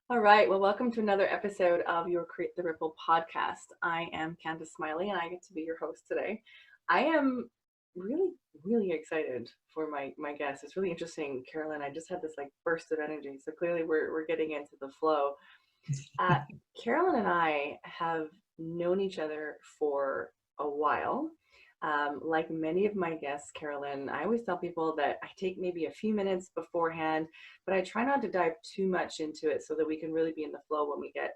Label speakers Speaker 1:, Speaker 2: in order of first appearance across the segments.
Speaker 1: All right. Well, welcome to another episode of your Create the Ripple podcast. I am Candice Smiley and I get to be your host today. I am really, really excited for my guest. It's really interesting, Carolyn. I just had this like burst of energy. So clearly we're getting into the flow. Uh, Carolyn and I have known each other for a while. Like many of my guests, Carolyn, I always tell people that I take maybe a few minutes beforehand, but I try not to dive too much into it so that we can really be in the flow when we get,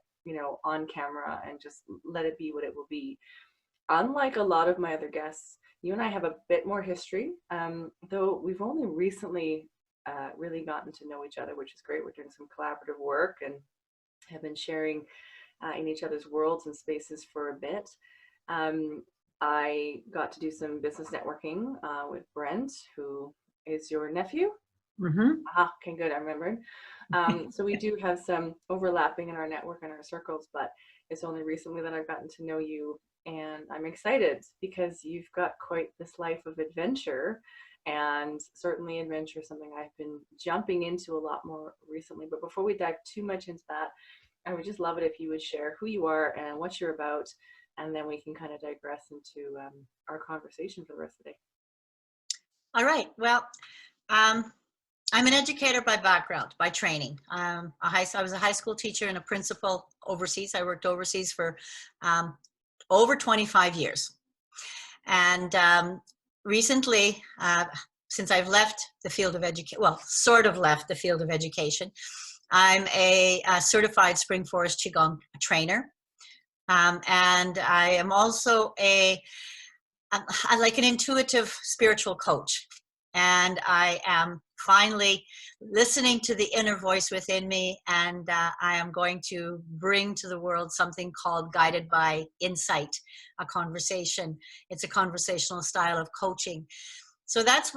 Speaker 1: on camera and just let it be what it will be. Unlike a lot of my other guests, you and I have a bit more history, though we've only recently really gotten to know each other, which is great. We're doing some collaborative work and have been sharing in each other's worlds and spaces for a bit. Um, I got to do some business networking with Brent, who is your nephew.
Speaker 2: Mm-hmm.
Speaker 1: Ah, okay, good. I remembered. So we do have some overlapping in our network and our circles, but it's only recently that I've gotten to know you, and I'm excited because you've got quite this life of adventure, and certainly adventure is something I've been jumping into a lot more recently. But before we dive too much into that, I would just love it if you would share who you are and what you're about, and then we can kind of digress into our conversation for the rest of the day.
Speaker 2: All right. Well, um, I'm an educator by background, by training. I was a high school teacher and a principal overseas. I worked overseas for over 25 years. And recently, since I've left the field of education, well, sort of left the field of education, I'm a certified Spring Forest Qigong trainer. And I am also I like an intuitive spiritual coach. And I am finally listening to the inner voice within me. And I am going to bring to the world something called Guided by Insight, a conversation. It's a conversational style of coaching. So that's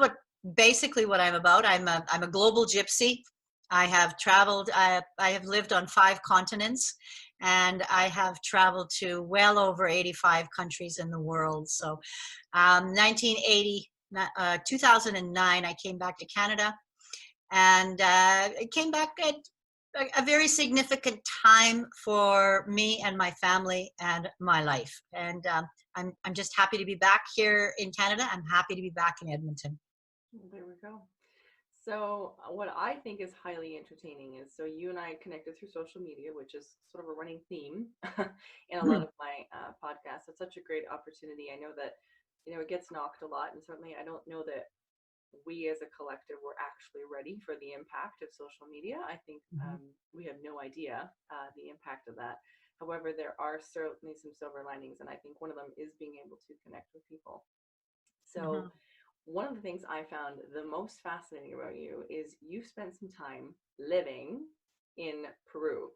Speaker 2: basically what I'm about. I'm a global gypsy. I have traveled, I have lived on 5 continents, and I have traveled to well over 85 countries in the world. So 2009, I came back to Canada, and I came back at a very significant time for me and my family and my life. And I'm just happy to be back here in Canada. I'm happy to be back in Edmonton.
Speaker 1: There we go. So what I think is highly entertaining is, so you and I connected through social media, which is sort of a running theme in a lot of my podcasts. It's such a great opportunity. I know that, it gets knocked a lot, and certainly I don't know that we as a collective were actually ready for the impact of social media. I think we have no idea the impact of that. However, there are certainly some silver linings, and I think one of them is being able to connect with people. So one of the things I found the most fascinating about you is you spent some time living in Peru.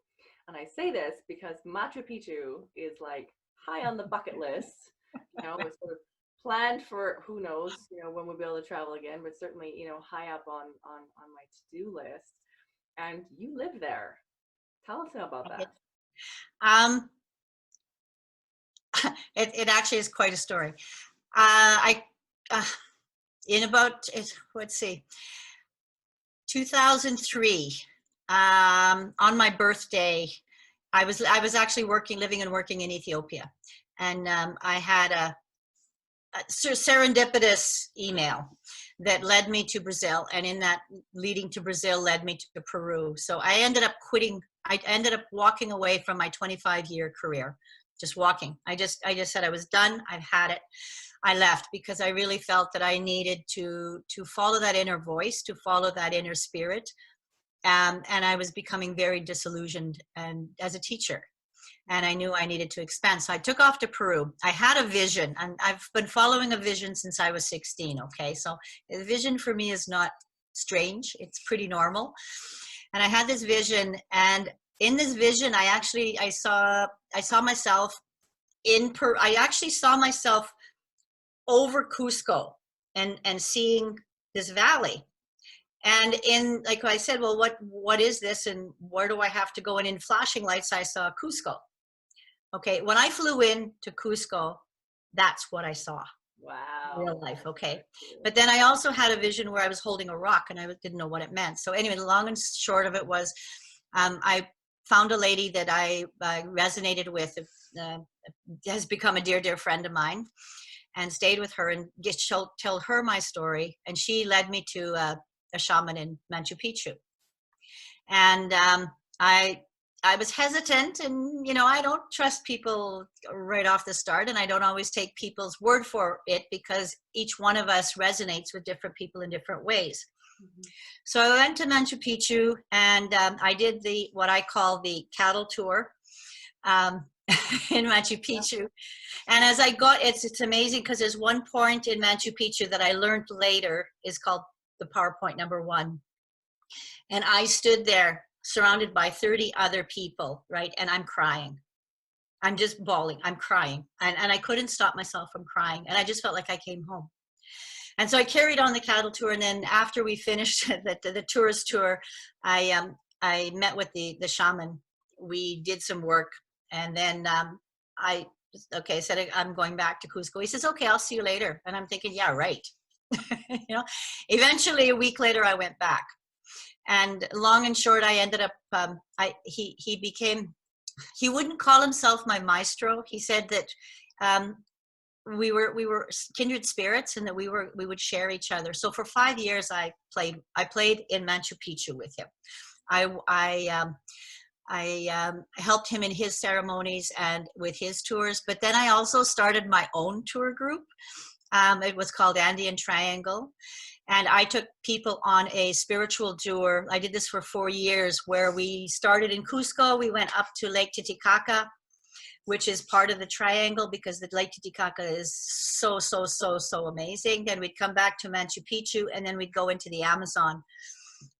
Speaker 1: And I say this because Machu Picchu is like high on the bucket list. It's sort of planned for who knows, when we'll be able to travel again, but certainly, high up on my to-do list. And you live there. Tell us about that.
Speaker 2: Um, it actually is quite a story. I in about, let's see, 2003, on my birthday, I was actually living and working in Ethiopia, and I had a serendipitous email that led me to Brazil, and in that leading to Brazil led me to Peru. So I ended up walking away from my 25-year career, just walking. I just said I was done. I've had it. I left because I really felt that I needed to follow that inner voice, to follow that inner spirit. And I was becoming very disillusioned and as a teacher. And I knew I needed to expand. So I took off to Peru. I had a vision, and I've been following a vision since I was 16, okay? So the vision for me is not strange. It's pretty normal. And I had this vision, and in this vision, I saw myself in Peru. I actually saw myself over Cusco and seeing this valley. And in, like I said, well, what is this and where do I have to go? And in flashing lights, I saw Cusco. Okay, when I flew in to Cusco, that's what I saw.
Speaker 1: Wow.
Speaker 2: Real life, okay. But then I also had a vision where I was holding a rock and I didn't know what it meant. So anyway, the long and short of it was, I found a lady that I resonated with, has become a dear, dear friend of mine, and stayed with her and tell her my story. And she led me to a shaman in Machu Picchu. And I was hesitant, and I don't trust people right off the start, and I don't always take people's word for it, because each one of us resonates with different people in different ways. Mm-hmm. So I went to Machu Picchu, and I did what I call the cattle tour in Machu Picchu. And as I got, it's amazing, because there's one point in Machu Picchu that I learned later is called the PowerPoint number 1. And I stood there surrounded by 30 other people, right? And I'm crying. I'm just bawling. I'm crying. And I couldn't stop myself from crying. And I just felt like I came home. And so I carried on the cattle tour. And then after we finished the tourist tour, I met with the shaman. We did some work. And then I said, I'm going back to Cusco. He says, okay, I'll see you later. And I'm thinking, yeah, right. Eventually a week later, I went back. And long and short, I ended up, he wouldn't call himself my maestro. He said that we were kindred spirits, and that we would share each other. So for 5 years, I played in Machu Picchu with him. I helped him in his ceremonies and with his tours, but then I also started my own tour group. It was called Andean Triangle. And I took people on a spiritual tour. I did this for 4 years, where we started in Cusco. We went up to Lake Titicaca, which is part of the triangle, because the Lake Titicaca is so, so, so, so amazing. Then we'd come back to Machu Picchu, and then we'd go into the Amazon.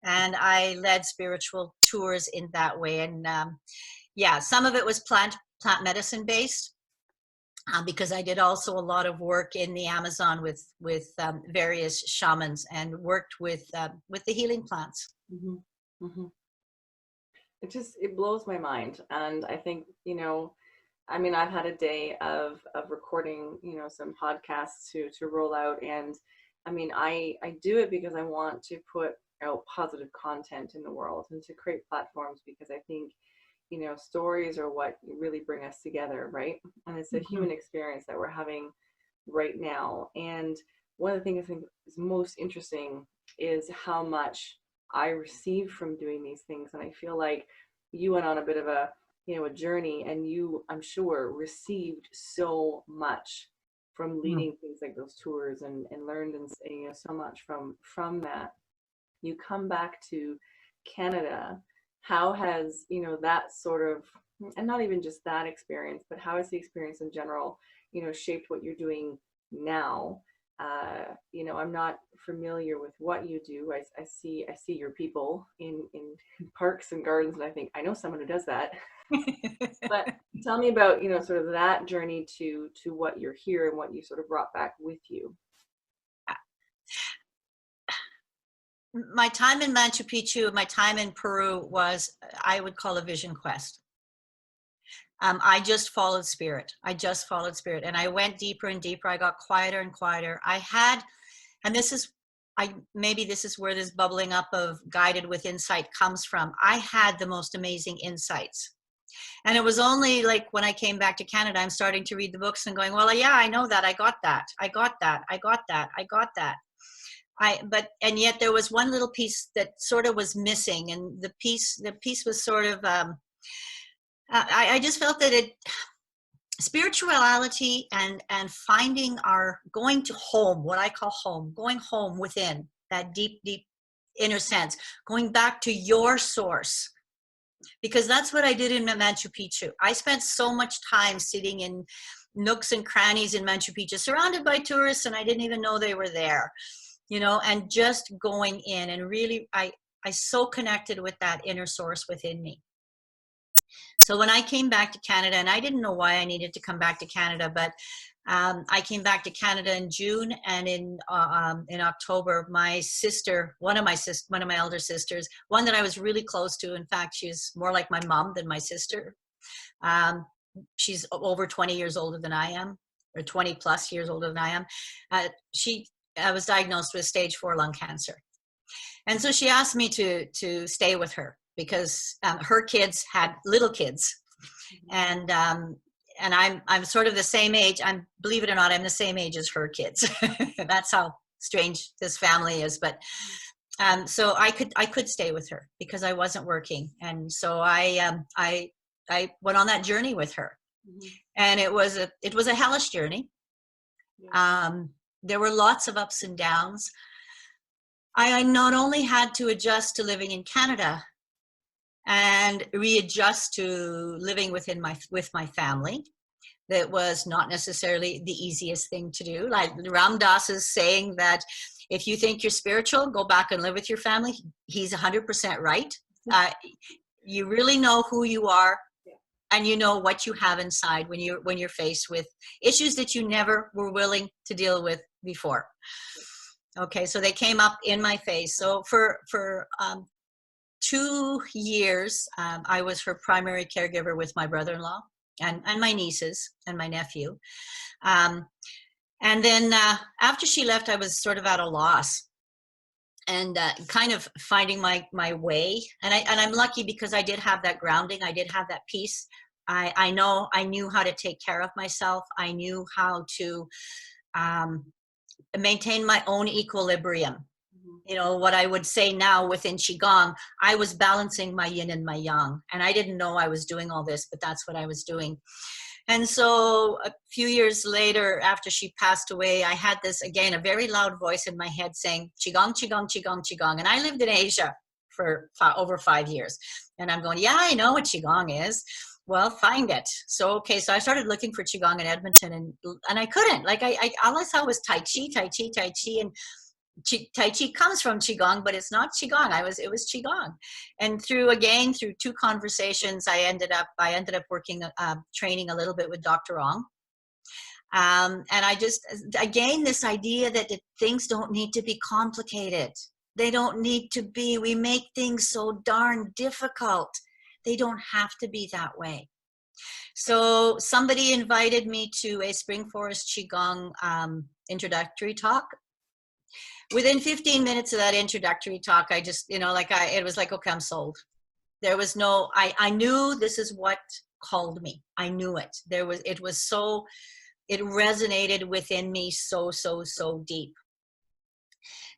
Speaker 2: And I led spiritual tours in that way. And some of it was plant medicine based. Because I did also a lot of work in the Amazon with various shamans, and worked with the healing plants.
Speaker 1: Mm-hmm. Mm-hmm. It blows my mind. And I think, I've had a day of recording, some podcasts to roll out. And I do it because I want to put out positive content in the world, and to create platforms, because I think, stories are what really bring us together, right? And it's a human experience that we're having right now. And one of the things I think is most interesting is how much I receive from doing these things. And I feel like you went on a bit of a journey, and you, I'm sure, received so much from leading things like those tours, and learned and so much from that. You come back to Canada. How has, that sort of, and not even just that experience, but how has the experience in general, shaped what you're doing now? I'm not familiar with what you do. I see your people in parks and gardens, and I think I know someone who does that. But tell me about, sort of that journey to what you're here, and what you sort of brought back with you.
Speaker 2: My time in Machu Picchu, my time in Peru was, I would call, a vision quest. I just followed spirit. And I went deeper and deeper. I got quieter and quieter. Maybe this is where this bubbling up of guided with insight comes from. I had the most amazing insights. And it was only like when I came back to Canada, I'm starting to read the books and going, well, yeah, I know that. I got that. And yet there was one little piece that sort of was missing. And the piece was sort of, I just felt that spirituality and finding going to home, what I call home, going home within that deep, deep inner sense, going back to your source. Because that's what I did in Machu Picchu. I spent so much time sitting in nooks and crannies in Machu Picchu, surrounded by tourists, and I didn't even know they were there. And just going in, and really, I so connected with that inner source within me. So when I came back to Canada, and I didn't know why I needed to come back to Canada, but I came back to Canada in June, and in October, my sister, one of my elder sisters, one that I was really close to. In fact, she's more like my mom than my sister. She's over 20 years older than I am, or 20 plus years older than I am. I was diagnosed with stage 4 lung cancer. And so she asked me to stay with her because her kids had little kids, and I'm sort of the same age. Believe it or not, I'm the same age as her kids. That's how strange this family is. But so I could stay with her because I wasn't working, and so I went on that journey with her, and it was a hellish journey. There were lots of ups and downs. I not only had to adjust to living in Canada and readjust to living with my family. That was not necessarily the easiest thing to do. Like Ram Dass is saying that if you think you're spiritual, go back and live with your family. He's 100% right. You really know who you are, and you know what you have inside when you're faced with issues that you never were willing to deal with before. Okay, so they came up in my face. So for 2 years, I was her primary caregiver with my brother-in-law and my nieces and my nephew. And then after she left, I was sort of at a loss and kind of finding my way. And I'm lucky because I did have that grounding. I did have that peace. I knew how to take care of myself. I knew how to maintain my own equilibrium. You know, what I would say now within Qigong, I was balancing my yin and my yang. And I didn't know I was doing all this, but that's what I was doing. And so a few years later, after she passed away, I had this, again, a very loud voice in my head saying, Qigong, Qigong, Qigong, Qigong. And I lived in Asia for over 5 years. And I'm going, yeah, I know what Qigong is. Well, find it. So I started looking for Qigong in Edmonton, and I couldn't. Like all I saw was Tai Chi, Tai Chi, Tai Chi, and Tai Chi comes from Qigong, but it's not Qigong. It was Qigong. And through 2 conversations, I ended up working, training a little bit with Dr. Ong. And I just, again, this idea that things don't need to be complicated. They don't need to be, we make things so darn difficult. They don't have to be that way. So somebody invited me to a Spring Forest Qigong introductory talk. Within 15 minutes of that introductory talk, I just, it was like, okay, I'm sold. There was no, I knew this is what called me. I knew it. It resonated within me so deep.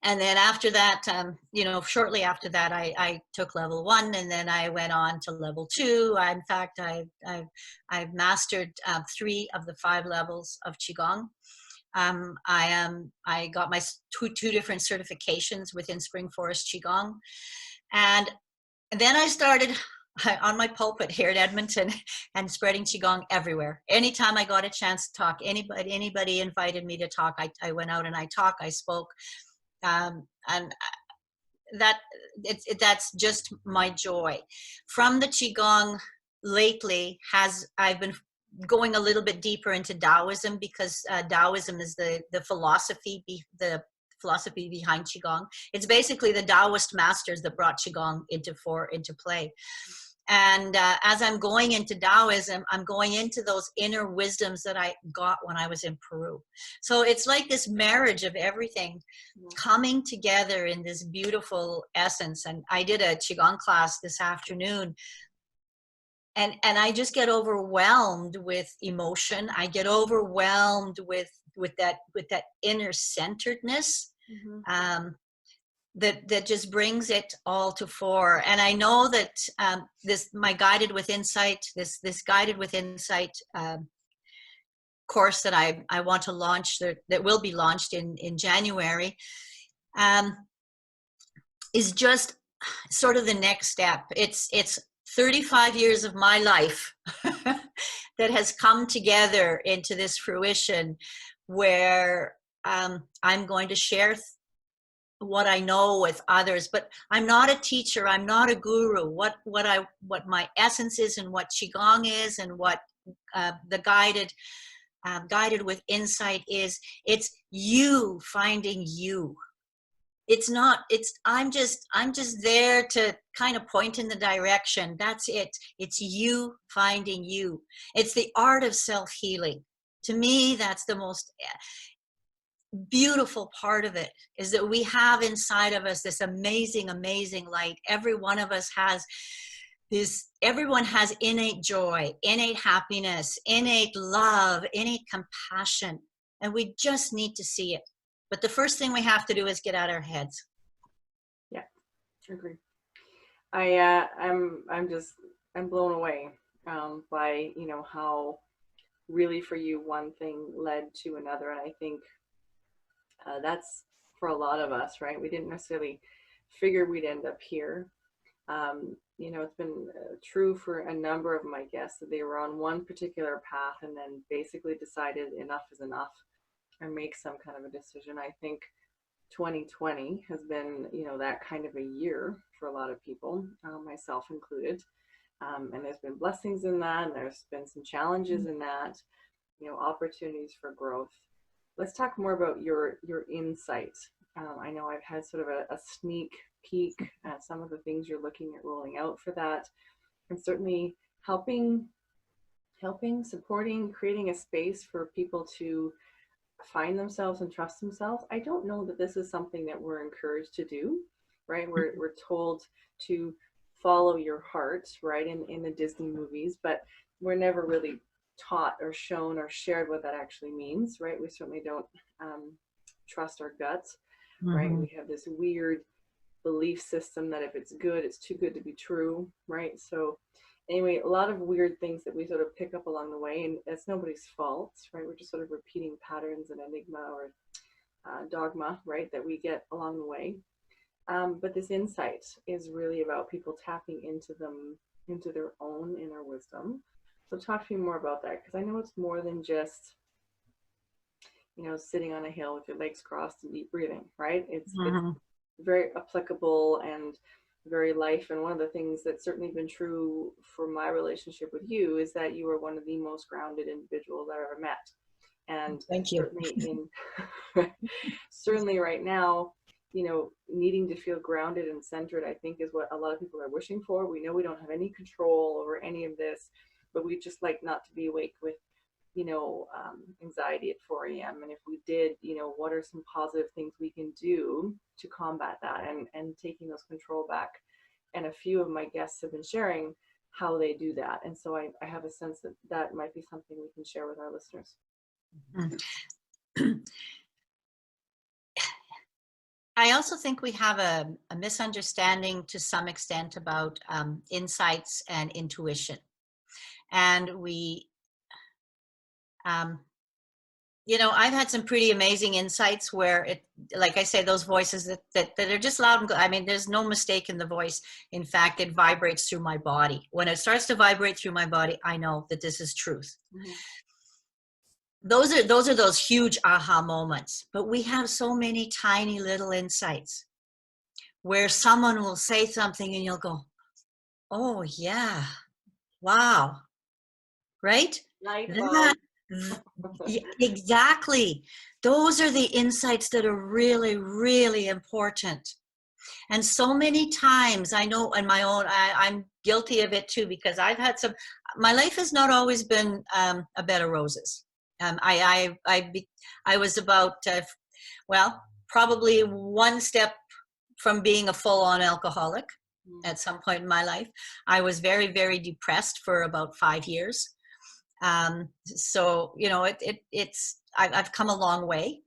Speaker 2: And then after that, shortly after that, I took level 1, and then I went on to level 2. In fact, I've mastered 3 of the 5 levels of Qigong. I got my two different certifications within Spring Forest Qigong. And then I started on my pulpit here in Edmonton and spreading Qigong everywhere. Anytime I got a chance to talk, anybody invited me to talk, I went out and I spoke. And that's just my joy. From the Qigong lately I've been going a little bit deeper into Taoism, because Taoism is the philosophy behind Qigong. It's basically the Taoist masters that brought Qigong into play. And as I'm going into Taoism, I'm going into those inner wisdoms that I got when I was in Peru. So it's like this marriage of everything coming together in this beautiful essence. And I did a Qigong class this afternoon, and I just get overwhelmed with emotion. I get overwhelmed with that inner centeredness. That just brings it all to fore. And I know that my Guided with Insight, this Guided with Insight course that I want to launch, that will be launched in January, is just sort of the next step. It's 35 years of my life that has come together into this fruition, where I'm going to share what I know with others. But I'm not a teacher, I'm not a guru. What my essence is, and what Qigong is, and what the Guided with Insight is, it's you finding you. I'm just there to kind of point in the direction. That's it. It's you finding you. It's the art of self-healing. To me, that's the most, beautiful part of it is that we have inside of us this amazing, amazing light. Every one of us has everyone has innate joy, innate happiness, innate love, innate compassion, and we just need to see it. But the first thing we have to do is get out of our heads.
Speaker 1: Yeah, I agree. I'm blown away by, you know, how really for you one thing led to another. And I think that's for a lot of us, right? We didn't necessarily figure we'd end up here. You know, it's been true for a number of my guests that they were on one particular path and then basically decided enough is enough and make some kind of a decision. I think 2020 has been, you know, that kind of a year for a lot of people, myself included. And there's been blessings in that, and there's been some challenges in that, you know, opportunities for growth. Let's talk more about your insight. I know I've had sort of a sneak peek at some of the things you're looking at rolling out for that, and certainly helping, supporting, creating a space for people to find themselves and trust themselves. I don't know that this is something that we're encouraged to do, right? We're told to follow your heart, right, in the Disney movies, but we're never really taught or shown or shared what that actually means, right? We certainly don't trust our guts, right? We have this weird belief system that if it's good, it's too good to be true, right? So anyway, a lot of weird things that we sort of pick up along the way, and it's nobody's fault, right? We're just sort of repeating patterns and enigma or dogma, right, that we get along the way. But this insight is really about people tapping into their own inner wisdom. So talk to me more about that, because I know it's more than just, you know, sitting on a hill with your legs crossed and deep breathing, right? It's very applicable and very life. And one of the things that's certainly been true for my relationship with you is that you are one of the most grounded individuals I've ever met. And
Speaker 2: thank you.
Speaker 1: Certainly right now, you know, needing to feel grounded and centered, I think, is what a lot of people are wishing for. We know we don't have any control over any of this, but we just like not to be awake with, you know, anxiety at 4 a.m. And if we did, you know, what are some positive things we can do to combat that and taking those control back? And a few of my guests have been sharing how they do that. And so I have a sense that that might be something we can share with our listeners.
Speaker 2: I also think we have a misunderstanding to some extent about insights and intuition. And we, you know, I've had some pretty amazing insights where it, like I say, those voices that are just loud and good. I mean, there's no mistake in the voice. In fact, it vibrates through my body. When it starts to vibrate through my body, I know that this is truth. Those are those huge aha moments. But we have so many tiny little insights where someone will say something and you'll go, oh yeah, wow, right? Exactly. Those are the insights that are really, really important. And so many times, I know in my own, I'm guilty of it too, because I've had my life has not always been a bed of roses. I was about, well, probably one step from being a full-on alcoholic at some point in my life. I was very, very depressed for about 5 years. So, you know, I've come a long way.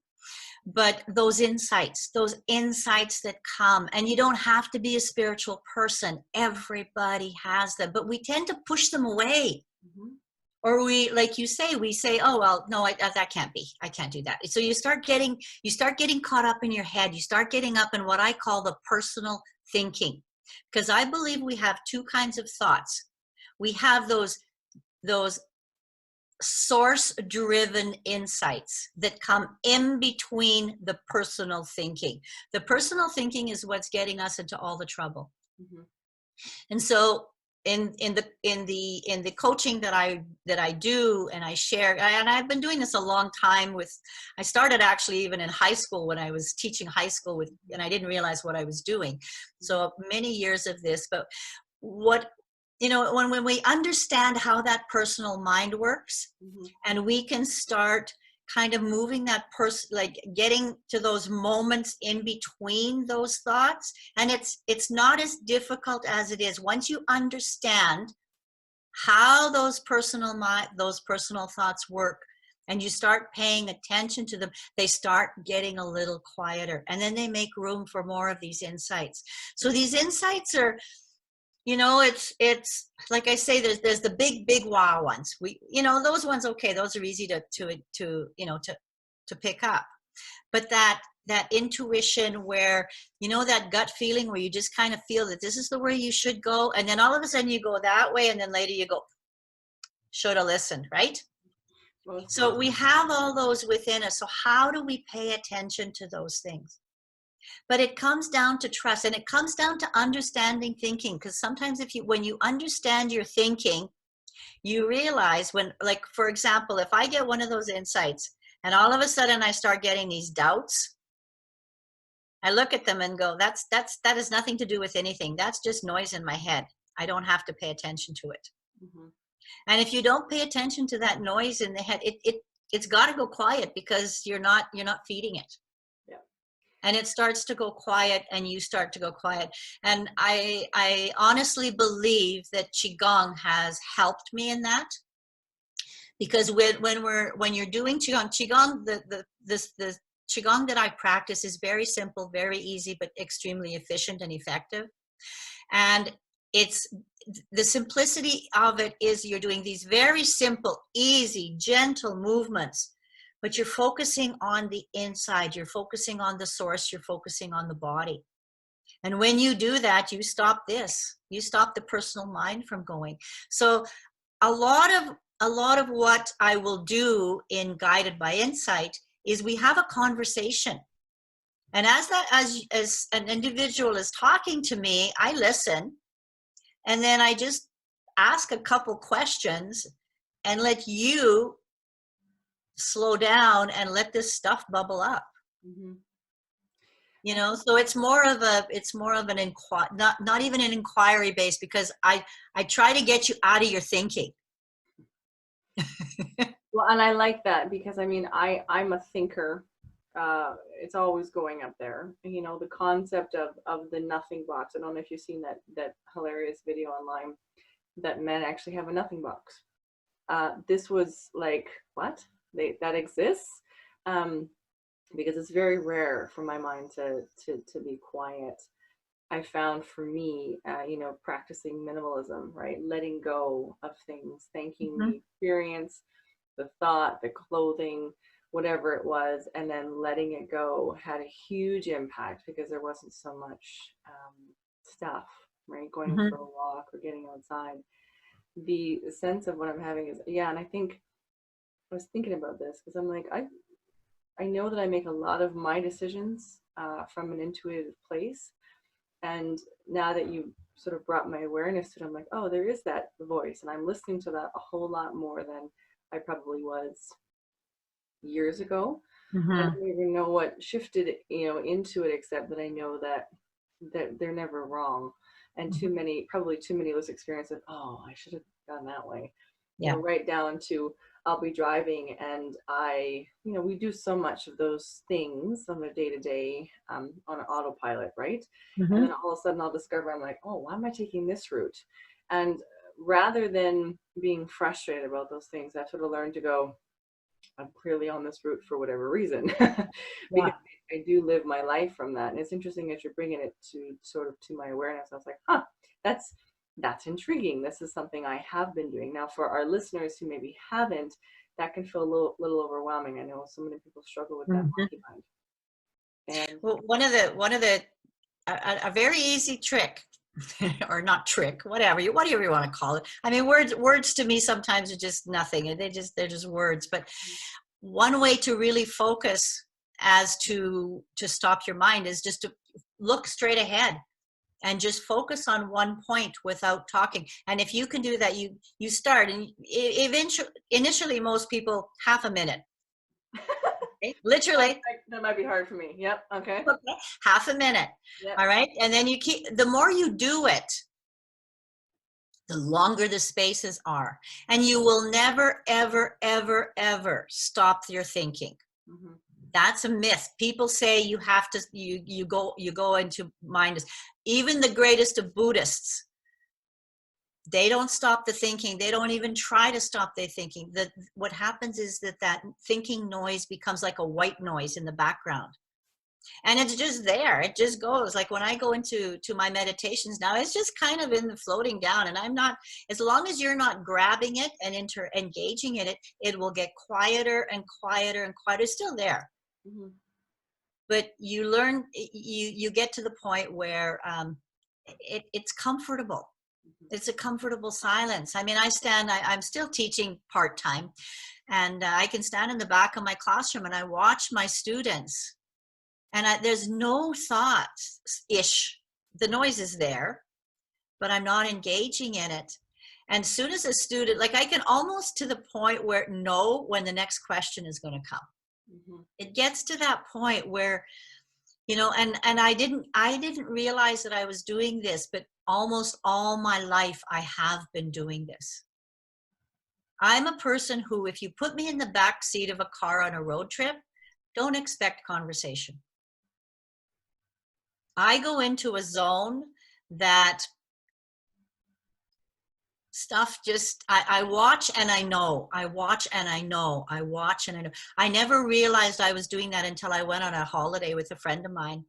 Speaker 2: But those insights that come, and you don't have to be a spiritual person. Everybody has them, but we tend to push them away. Or we, like you say, we say, oh, well, no, that can't be. I can't do that. So you start getting caught up in your head. You start getting up in what I call the personal thinking. Because I believe we have two kinds of thoughts. We have those source-driven insights that come in between the personal thinking. The personal thinking is what's getting us into all the trouble. And so in the coaching that I do and I share, and I've been doing this a long time I started actually even in high school when I was teaching high school and I didn't realize what I was doing. So many years of this, but you know, when we understand how that personal mind works, and we can start kind of moving that person, like getting to those moments in between those thoughts. And it's not as difficult as it is once you understand how those personal thoughts work, and you start paying attention to them. They start getting a little quieter, and then they make room for more of these insights. So these insights are, you know, it's like I say, there's the big wow ones. Those ones, okay, those are easy to pick up. But that intuition where, that gut feeling where you just kind of feel that this is the way you should go, and then all of a sudden you go that way, and then later you go, should have listened, right? So we have all those within us. So how do we pay attention to those things? But it comes down to trust, and it comes down to understanding thinking, because sometimes when you understand your thinking, you realize when, like, for example, if I get one of those insights and all of a sudden I start getting these doubts, I look at them and go, that has nothing to do with anything. That's just noise in my head. I don't have to pay attention to it. Mm-hmm. And if you don't pay attention to that noise in the head, it's got to go quiet, because you're not feeding it. Yeah. And it starts to go quiet, and you start to go quiet. And I honestly believe that Qigong has helped me in that, because when you're doing Qigong, the Qigong that I practice is very simple, very easy, but extremely efficient and effective. And the simplicity of it is you're doing these very simple, easy, gentle movements, but you're focusing on the inside. You're focusing on the source. You're focusing on the body. And when you do that, you stop this. You stop the personal mind from going. So a lot of what I will do in Guided by Insight is we have a conversation. And as an individual is talking to me, I listen. And then I just ask a couple questions and let you slow down and let this stuff bubble up. Mm-hmm. So it's more of an not even an inquiry based, because I try to get you out of your thinking.
Speaker 1: Well, and I like that, because I'm a thinker. It's always going up there. The concept of the nothing box. I don't know if you've seen that hilarious video online that men actually have a nothing box. This was like, what? That exists? Because it's very rare for my mind to be quiet. I found for me, practicing minimalism, right? Letting go of things, thanking mm-hmm. the experience, the thought, the clothing, whatever it was, and then letting it go had a huge impact, because there wasn't so much stuff, right? Going mm-hmm. for a walk or getting outside. The sense of what I'm having is, and I think I was thinking about this, because I'm like, I know that I make a lot of my decisions from an intuitive place. And now that you sort of brought my awareness to it, I'm like, oh, there is that voice. And I'm listening to that a whole lot more than I probably was years ago. Mm-hmm. I don't even know what shifted, into it, except that I know that they're never wrong. And mm-hmm. probably too many of those experiences, oh, I should have gone that way. Yeah. Right down to, I'll be driving and we do so much of those things on a day-to-day on an autopilot, right? Mm-hmm. And then all of a sudden I'll discover, I'm like, oh, why am I taking this route? And rather than being frustrated about those things, I've sort of learned to go, I'm clearly on this route for whatever reason. Because I do live my life from that. And it's interesting that you're bringing it to my awareness. I was like, that's intriguing. This is something I have been doing. Now, for our listeners who maybe haven't, that can feel a little overwhelming. I know so many people struggle with that mm-hmm. monkey mind. And
Speaker 2: well, one of the a very easy trick, or not trick, whatever you want to call it. I mean, words to me sometimes are just nothing. They're just words. But one way to really focus as to stop your mind is just to look straight ahead and just focus on one point without talking. And if you can do that, you start, and initially most people half a minute. Okay? Literally.
Speaker 1: That might be hard for me. Yep. Okay.
Speaker 2: Half a minute. Yep. All right. And then the more you do it, the longer the spaces are. And you will never, ever, ever, ever stop your thinking.
Speaker 1: Mm-hmm.
Speaker 2: That's a myth. People say you have to, you go into mind. Even the greatest of Buddhists, they don't stop the thinking. They don't even try to stop their thinking. What happens is that thinking noise becomes like a white noise in the background. And it's just there. It just goes. Like when I go into my meditations now, it's just kind of in the floating down. And I'm not, as long as you're not grabbing it and engaging in it, it will get quieter and quieter and quieter. It's still there.
Speaker 1: Mm-hmm.
Speaker 2: But you learn, you get to the point where it's comfortable.
Speaker 1: Mm-hmm.
Speaker 2: It's a comfortable silence. I mean, I'm still teaching part-time, and I can stand in the back of my classroom and I watch my students, and there's no thoughts-ish. The noise is there, but I'm not engaging in it. And as soon as a student, like I can almost to the point where know when the next question is going to come.
Speaker 1: Mm-hmm.
Speaker 2: It gets to that point where, you know, and I didn't realize that I was doing this, but almost all my life I have been doing this. I'm a person who, if you put me in the back seat of a car on a road trip, don't expect conversation. I go into a zone that stuff just, I watch and I know, I watch and I know, I watch and I know. I never realized I was doing that until I went on a holiday with a friend of mine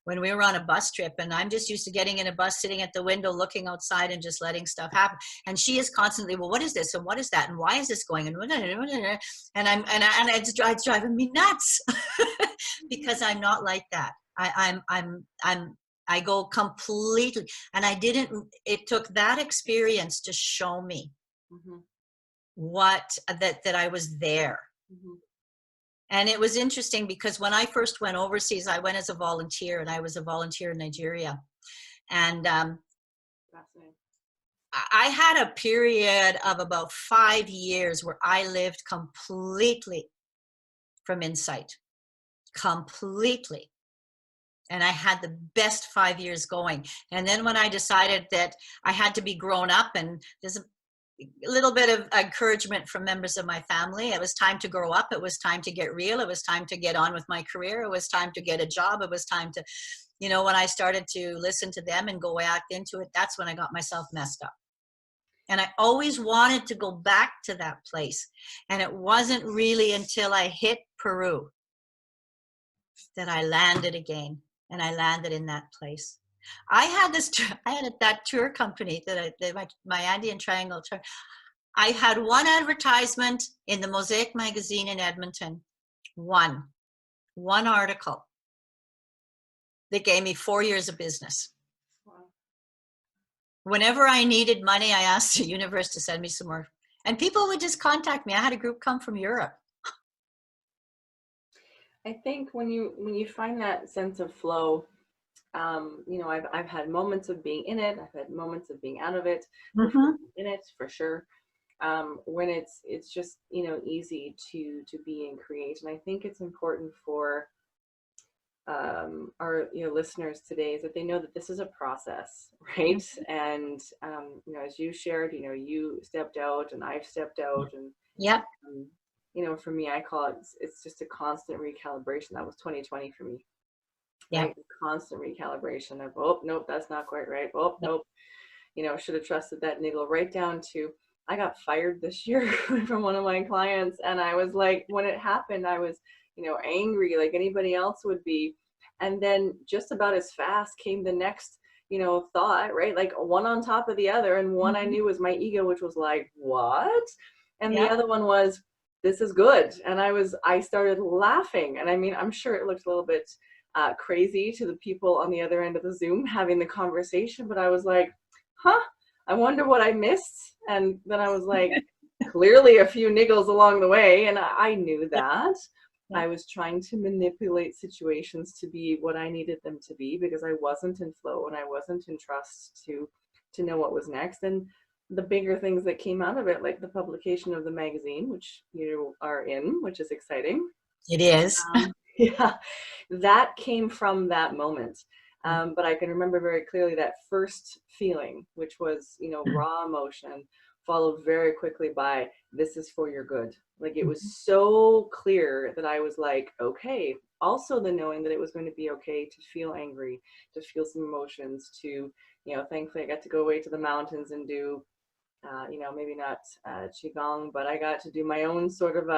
Speaker 2: when we were on a bus trip, and I'm just used to getting in a bus, sitting at the window, looking outside and just letting stuff happen. And she is constantly, well, what is this? And what is that? And why is this going? And it's driving me nuts because I'm not like that. I go completely, and it took that experience to show me
Speaker 1: Mm-hmm.
Speaker 2: that I was there.
Speaker 1: Mm-hmm.
Speaker 2: And it was interesting because when I first went overseas, I went as a volunteer, and I was a volunteer in Nigeria. And
Speaker 1: Fascinating.
Speaker 2: I had a period of about 5 years where I lived completely from insight, completely. And I had the best 5 years going. And then when I decided that I had to be grown up, and there's a little bit of encouragement from members of my family, it was time to grow up. It was time to get real. It was time to get on with my career. It was time to get a job. It was time to, you know, when I started to listen to them and go act into it, that's when I got myself messed up. And I always wanted to go back to that place. And it wasn't really until I hit Peru that I landed again. And I landed in that place. I had that tour company that my Andean Triangle tour. I had one advertisement in the Mosaic magazine in Edmonton. One article that gave me 4 years of business.
Speaker 1: Wow.
Speaker 2: Whenever I needed money, I asked the universe to send me some more. And people would just contact me. I had a group come from Europe.
Speaker 1: I think when you find that sense of flow, you know, I've had moments of being in it. I've had moments of being out of it.
Speaker 2: Mm-hmm.
Speaker 1: In it for sure. When it's just, you know, easy to be and create. And I think it's important for our, you know, listeners today is that they know that this is a process, right? Mm-hmm. And you know, as you shared, you know, you stepped out and I've stepped out, and
Speaker 2: yep.
Speaker 1: You know, for me, I call it's just a constant recalibration. That was 2020 for me.
Speaker 2: Yeah.
Speaker 1: Right? Constant recalibration of, oh, nope, that's not quite right. Oh, nope. You know, should have trusted that niggle, right down to, I got fired this year from one of my clients. And I was like, when it happened, I was, you know, angry like anybody else would be. And then just about as fast came the next, you know, thought, right? Like one on top of the other. And one I knew was my ego, which was like, what? And the other one was, this is good. And I started laughing. And I mean, I'm sure it looked a little bit crazy to the people on the other end of the Zoom having the conversation, but I was like, huh, I wonder what I missed. And then I was like, clearly a few niggles along the way. And I knew that. Yeah. I was trying to manipulate situations to be what I needed them to be, because I wasn't in flow and I wasn't in trust to know what was next. And the bigger things that came out of it, like the publication of the magazine, which you are in, which is exciting.
Speaker 2: It is.
Speaker 1: Yeah, that came from that moment. But I can remember very clearly that first feeling, which was, raw emotion, followed very quickly by, this is for your good. Like, it was so clear that I was like, okay. Also the knowing that it was going to be okay to feel angry, to feel some emotions, to, thankfully I got to go away to the mountains and do, maybe not Qigong, but I got to do my own sort of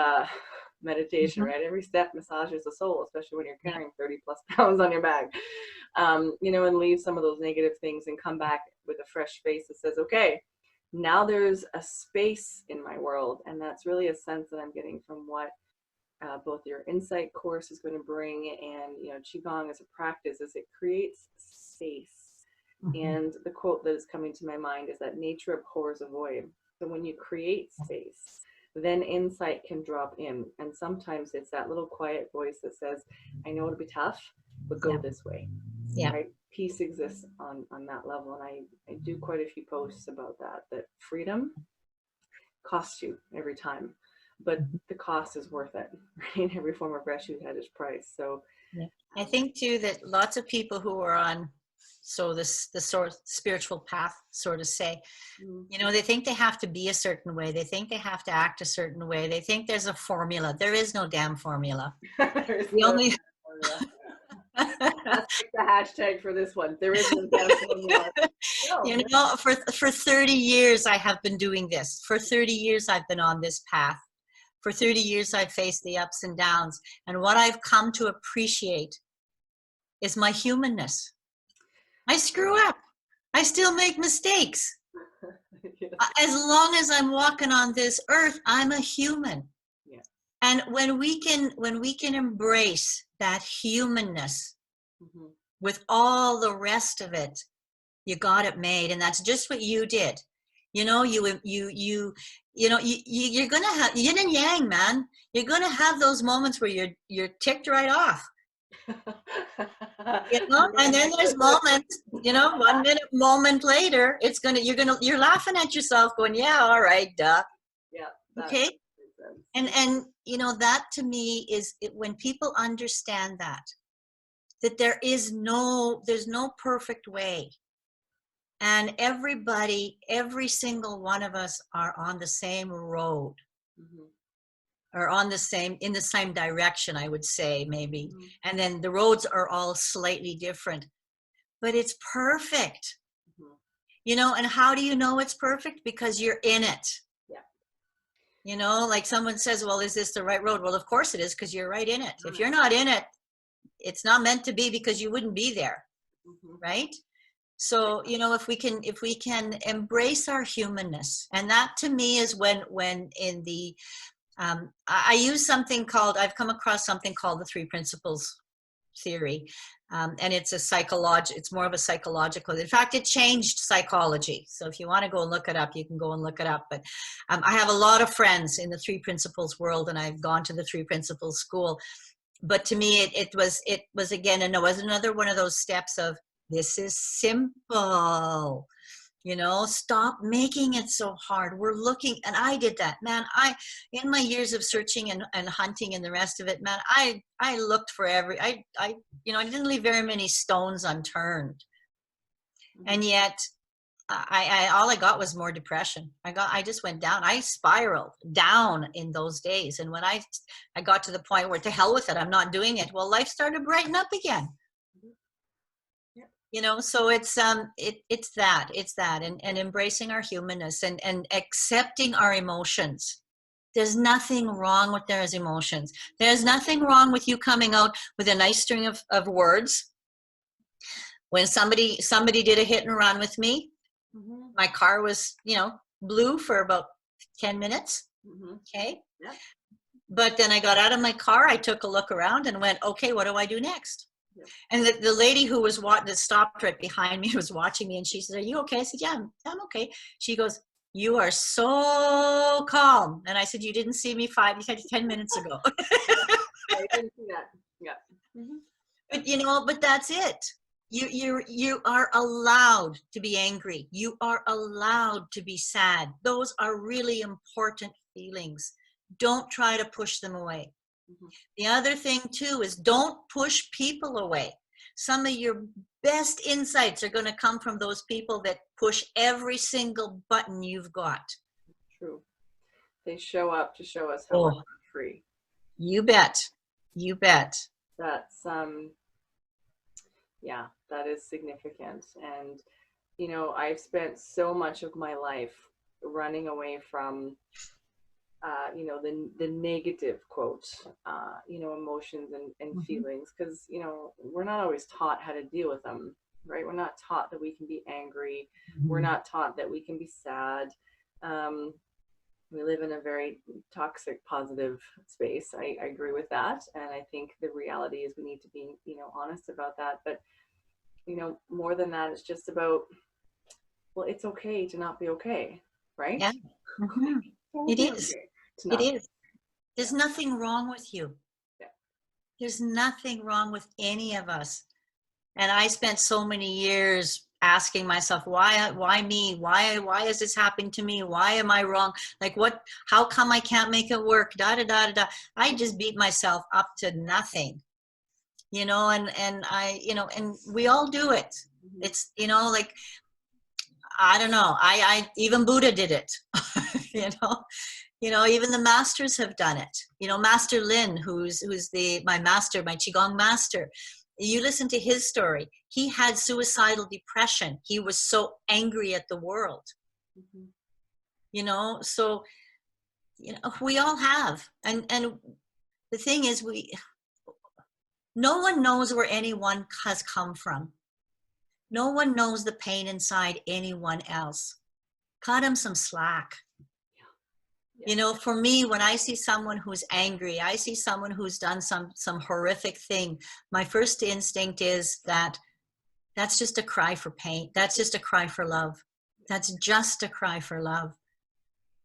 Speaker 1: meditation, right? Every step massages the soul, especially when you're carrying 30 plus pounds on your back, and leave some of those negative things and come back with a fresh face that says, okay, now there's a space in my world. And that's really a sense that I'm getting from what both your insight course is going to bring, and Qigong as a practice, is it creates space. And the quote that is coming to my mind is that nature abhors a void. So when you create space, then insight can drop in. And sometimes it's that little quiet voice that says, I know it'll be tough, but go this way.
Speaker 2: Yeah.
Speaker 1: Right? Peace exists on that level. And I do quite a few posts about that freedom costs you every time, but the cost is worth it, right? Every form of rescue had its price. So
Speaker 2: I think too that lots of people who are on the sort of spiritual path, so to say, they think they have to be a certain way. They think they have to act a certain way. They think there's a formula. There is no damn formula.
Speaker 1: There's no formula. That's like the hashtag for this one. There is no damn formula. No.
Speaker 2: For 30 years I have been doing this. For 30 years I've been on this path. For 30 years I've faced the ups and downs. And what I've come to appreciate is my humanness. I screw up. I still make mistakes.
Speaker 1: Yes.
Speaker 2: As long as I'm walking on this earth, I'm a human.
Speaker 1: Yeah.
Speaker 2: And when we can embrace that humanness with all the rest of it, you got it made. And that's just what you did. You're gonna have yin and yang, man. You're gonna have those moments where you're ticked right off. And then there's moments, 1 minute moment later, you're laughing at yourself going, yeah, all right, duh.
Speaker 1: Yeah.
Speaker 2: Okay. And that to me is when people understand that there's no perfect way. And every single one of us are on the same road. Or in the same direction, I would say, maybe. And then the roads are all slightly different, but it's perfect. And how do you know it's perfect? Because you're in it. Yeah. Like someone says, well, is this the right road? Well, of course it is, because you're right in it. If you're not in it, it's not meant to be, because you wouldn't be there. Right? So, if we can embrace our humanness, and that to me is when in the I use I've come across something called the 3 principles theory. And it's it's more of a psychological, in fact, it changed psychology. So if you want to go and look it up, you can go and look it up. But I have a lot of friends in the 3 principles world, and I've gone to the 3 principles school. But to me, it was again, and it was another one of those steps of, this is simple. Stop making it so hard. We're looking, and I did that, man. In my years of searching and hunting and the rest of it, man, I looked for I didn't leave very many stones unturned. And yet all I got was more depression. I just went down. I spiraled down in those days. And when I got to the point where, to hell with it, I'm not doing it. Well, life started to brighten up again. So it's that and embracing our humanness and accepting our emotions. There's nothing wrong with those emotions. There's nothing wrong with you coming out with a nice string of words. When somebody did a hit and run with me, my car was, blue for about 10 minutes. Okay. Yeah. But then I got out of my car, I took a look around and went, okay, what do I do next? And the lady who was that stopped right behind me was watching me, and she said, are you okay? I said, yeah, I'm okay. She goes, you are so calm. And I said, you didn't see me 10 minutes ago.
Speaker 1: I didn't see that. Yeah.
Speaker 2: But that's it. You are allowed to be angry. You are allowed to be sad. Those are really important feelings. Don't try to push them away. The other thing too is, don't push people away. Some of your best insights are going to come from those people that push every single button you've got.
Speaker 1: True. They show up to show us how we're not free.
Speaker 2: You bet. You bet.
Speaker 1: That's yeah, that is significant. And you know, I've spent so much of my life running away from you know, the negative quote, you know, emotions and feelings, because you know, we're not always taught how to deal with them, right? We're not taught that we can be angry. We're not taught that we can be sad. We live in a very toxic positive space. I agree with that, and I think the reality is we need to be, you know, honest about that. But you know, more than that, it's just about, well, it's okay to not be okay, right?
Speaker 2: Yeah. It is. It is. There's nothing wrong with you.
Speaker 1: Yeah.
Speaker 2: There's nothing wrong with any of us. And I spent so many years asking myself, why me? Why is this happening to me? Why am I wrong? Like how come I can't make it work? Da, da, da, da, da. I just beat myself up to nothing, you know, and I, you know, and we all do it. It's, you know, like, I don't know. I even Buddha did it, you know, even the masters have done it. You know, Master Lin, who's my master, my Qigong master. You listen to his story. He had suicidal depression. He was so angry at the world. You know, so, you know, we all have. And the thing is, no one knows where anyone has come from. No one knows the pain inside anyone else. Cut him some slack. Yeah. You know, for me, when I see someone who's angry, I see someone who's done some horrific thing, my first instinct is that's just a cry for pain. That's just a cry for love. That's just a cry for love.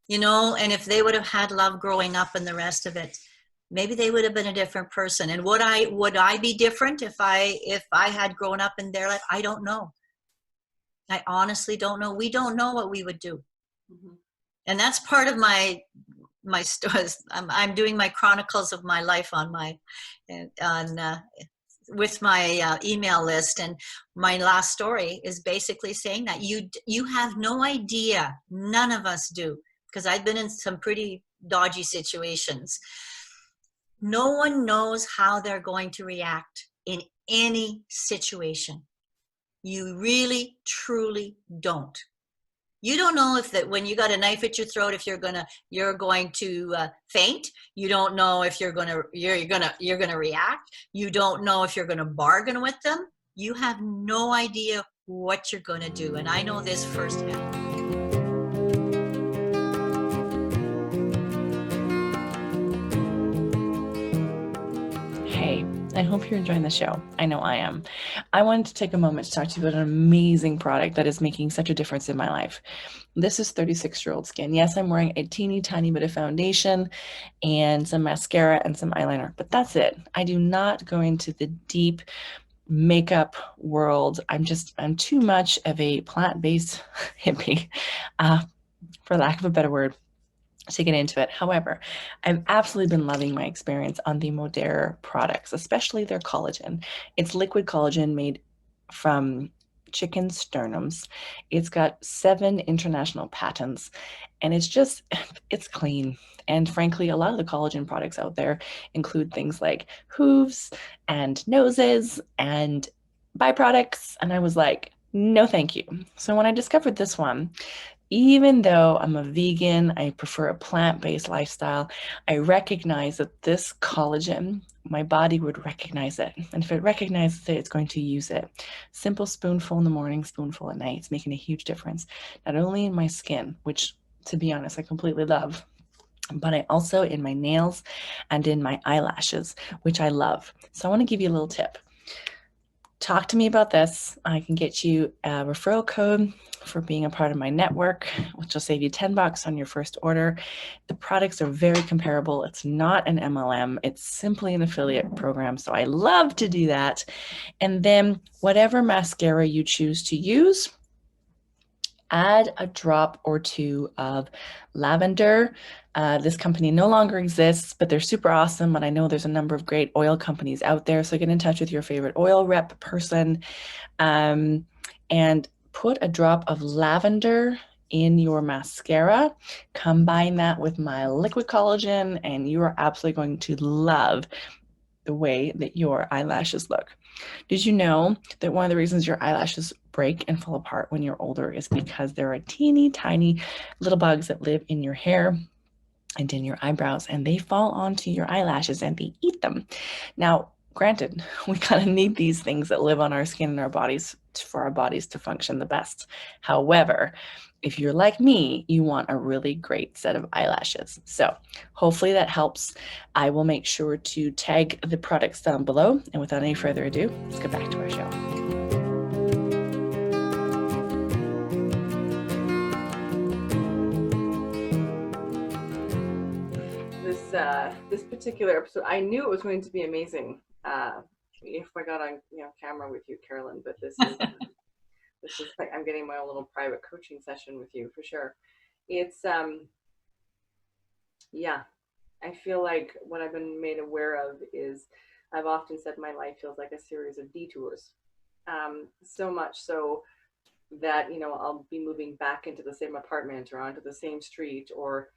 Speaker 2: You know, and if they would have had love growing up and the rest of it, maybe they would have been a different person. And would I be different if I had grown up in their life? I don't know. I honestly don't know. We don't know what we would do. And that's part of my stories. I'm doing my chronicles of my life with my email list, and my last story is basically saying that you have no idea. None of us do, because I've been in some pretty dodgy situations. No one knows how they're going to react in any situation. You really, truly don't. You don't know if that when you got a knife at your throat, if you're going to faint. You don't know if you're gonna react. You don't know if you're gonna bargain with them. You have no idea what you're gonna do, and I know this firsthand.
Speaker 1: Hey, I hope you're enjoying the show. I know I am. I wanted to take a moment to talk to you about an amazing product that is making such a difference in my life. This is 36-year-old skin. Yes, I'm wearing a teeny tiny bit of foundation and some mascara and some eyeliner, but that's it. I do not go into the deep makeup world. I'm too much of a plant-based hippie, for lack of a better word, to get into it. However, I've absolutely been loving my experience on the Modere products, especially their collagen. It's liquid collagen made from chicken sternums. It's got 7 international patents, and it's clean. And frankly, a lot of the collagen products out there include things like hooves and noses and byproducts. And I was like, no, thank you. So when I discovered this one, even though I'm a vegan, I prefer a plant-based lifestyle, I recognize that this collagen, my body would recognize it. And if it recognizes it, it's going to use it. Simple spoonful in the morning, spoonful at night. It's making a huge difference, not only in my skin, which, to be honest, I completely love, but I also in my nails and in my eyelashes, which I love. So I want to give you a little tip. Talk to me about this. I can get you a referral code for being a part of my network, which will save you $10 on your first order. The products are very comparable. It's not an MLM. It's simply an affiliate program. So I love to do that. And then whatever mascara you choose to use,
Speaker 3: add a drop or two of lavender. This company no longer exists, but they're super awesome. And I know there's a number of great oil companies out there. So get in touch with your favorite oil rep person, and put a drop of lavender in your mascara. Combine that with my liquid collagen, and you are absolutely going to love the way that your eyelashes look. Did you know that one of the reasons your eyelashes break and fall apart when you're older is because there are teeny tiny little bugs that live in your hair and in your eyebrows, and they fall onto your eyelashes and they eat them. Now, granted, we kind of need these things that live on our skin and our bodies for our bodies to function the best. However, if you're like me, you want a really great set of eyelashes. So hopefully that helps. I will make sure to tag the products down below. And without any further ado, let's get back to our show.
Speaker 1: This particular episode, I knew it was going to be amazing if I got on camera with you, Carolynne. But this is like I'm getting my own little private coaching session with you for sure. It's yeah, I feel like what I've been made aware of is I've often said my life feels like a series of detours. So much so that I'll be moving back into the same apartment or onto the same street, or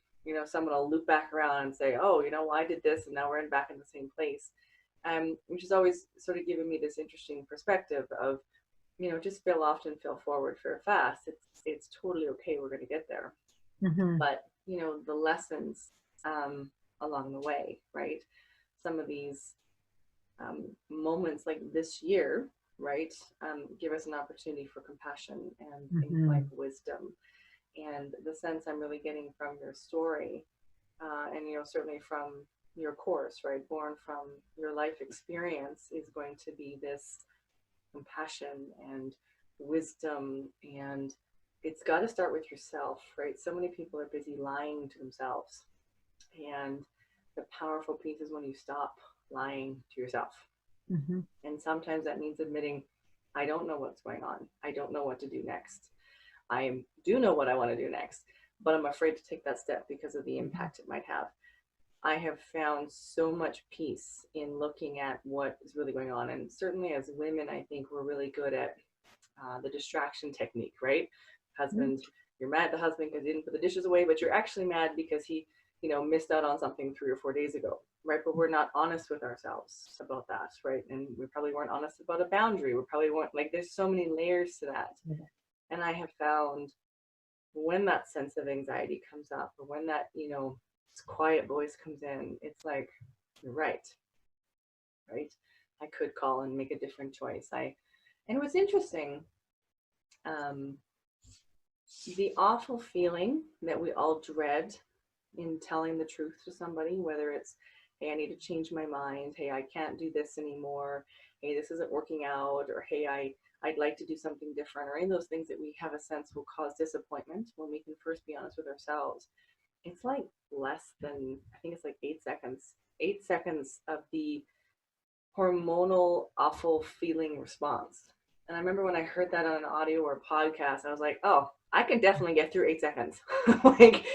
Speaker 1: someone will loop back around and say, oh, well, I did this and now we're back in the same place, which has always sort of given me this interesting perspective of just feel often, feel forward, feel fast. It's totally okay, we're going to get there.
Speaker 2: Mm-hmm.
Speaker 1: But the lessons along the way, right? Some of these moments like this year, right, give us an opportunity for compassion and things like wisdom. And the sense I'm really getting from your story, and certainly from your course, right, born from your life experience, is going to be this compassion and wisdom. And it's got to start with yourself, right? So many people are busy lying to themselves, and the powerful piece is when you stop lying to yourself. And sometimes that means admitting, I don't know what's going on. I don't know what to do next. I do know what I want to do next, but I'm afraid to take that step because of the impact it might have. I have found so much peace in looking at what is really going on. And certainly as women, I think we're really good at the distraction technique, right? Husband, you're mad at the husband because he didn't put the dishes away, but you're actually mad because he, missed out on something 3 or 4 days ago, right? But we're not honest with ourselves about that, right? And we probably weren't honest about a boundary. We probably weren't, like, there's so many layers to that. And I have found when that sense of anxiety comes up, or when that, quiet voice comes in, it's like, you're right? I could call and make a different choice. And what's interesting, the awful feeling that we all dread in telling the truth to somebody, whether it's, hey, I need to change my mind, hey, I can't do this anymore, hey, this isn't working out, or hey, I'd like to do something different, or any of those things that we have a sense will cause disappointment when we can first be honest with ourselves. It's like less than, I think it's like 8 seconds. 8 seconds of the hormonal awful feeling response. And I remember when I heard that on an audio or podcast, I was like, oh, I can definitely get through 8 seconds. Like,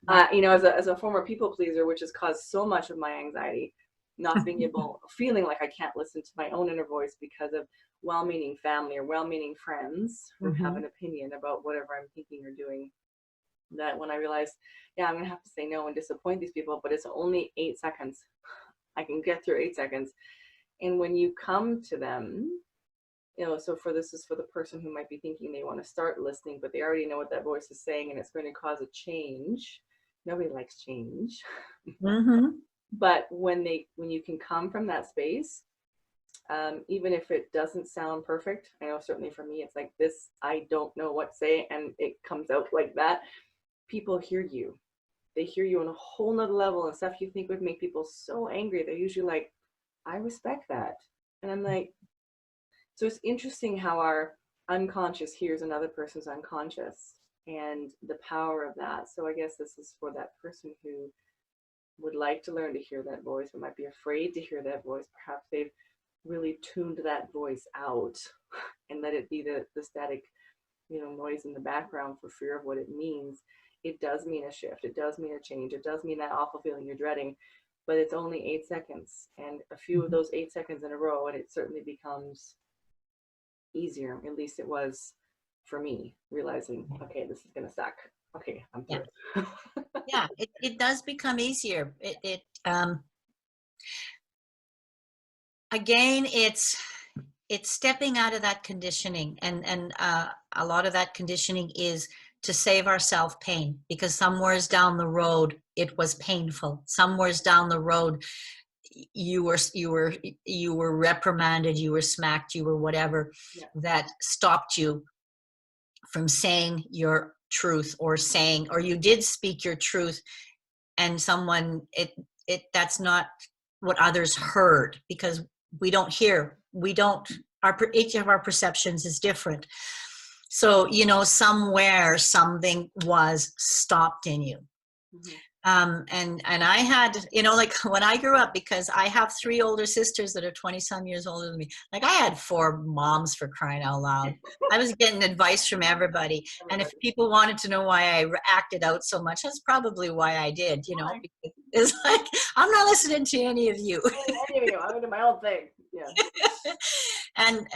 Speaker 1: as a former people pleaser, which has caused so much of my anxiety, not being able, feeling like I can't listen to my own inner voice because of well-meaning family or well-meaning friends who have an opinion about whatever I'm thinking or doing. That when I realized, yeah, I'm going to have to say no and disappoint these people, but it's only 8 seconds. I can get through 8 seconds. And when you come to them, so this is for the person who might be thinking they want to start listening, but they already know what that voice is saying and it's going to cause a change. Nobody likes change. But when you can come from that space, even if it doesn't sound perfect, I know certainly for me, it's like this, I don't know what to say, and it comes out like that. People hear you. They hear you on a whole nother level, and stuff you think would make people so angry. They're usually like, I respect that. And I'm like, so it's interesting how our unconscious hears another person's unconscious and the power of that. So I guess this is for that person who would like to learn to hear that voice, but might be afraid to hear that voice. Perhaps they've really tuned that voice out and let it be the static noise in the background for fear of what it means, it does mean a shift. It does mean a change. It does mean that awful feeling you're dreading, but it's only 8 seconds, and a few of those 8 seconds in a row, and it certainly becomes easier. At least it was for me, realizing, okay, this is going to suck. Okay, I'm through.
Speaker 2: Yeah, it does become easier. Again, it's stepping out of that conditioning, and a lot of that conditioning is to save ourselves pain, because somewheres down the road it was painful. Somewheres down the road you were reprimanded, you were smacked, you were whatever, that stopped you from saying your truth, or you did speak your truth, and someone that's not what others heard, because each of our perceptions is different. So, somewhere something was stopped in you. And I had, like when I grew up, because I have 3 older sisters that are 20 some years older than me. Like, I had 4 moms, for crying out loud. I was getting advice from everybody. And if people wanted to know why I acted out so much, that's probably why I did, because it's like, I'm not listening to any of you.
Speaker 1: Any of you, I'm doing my own thing. Yeah.
Speaker 2: And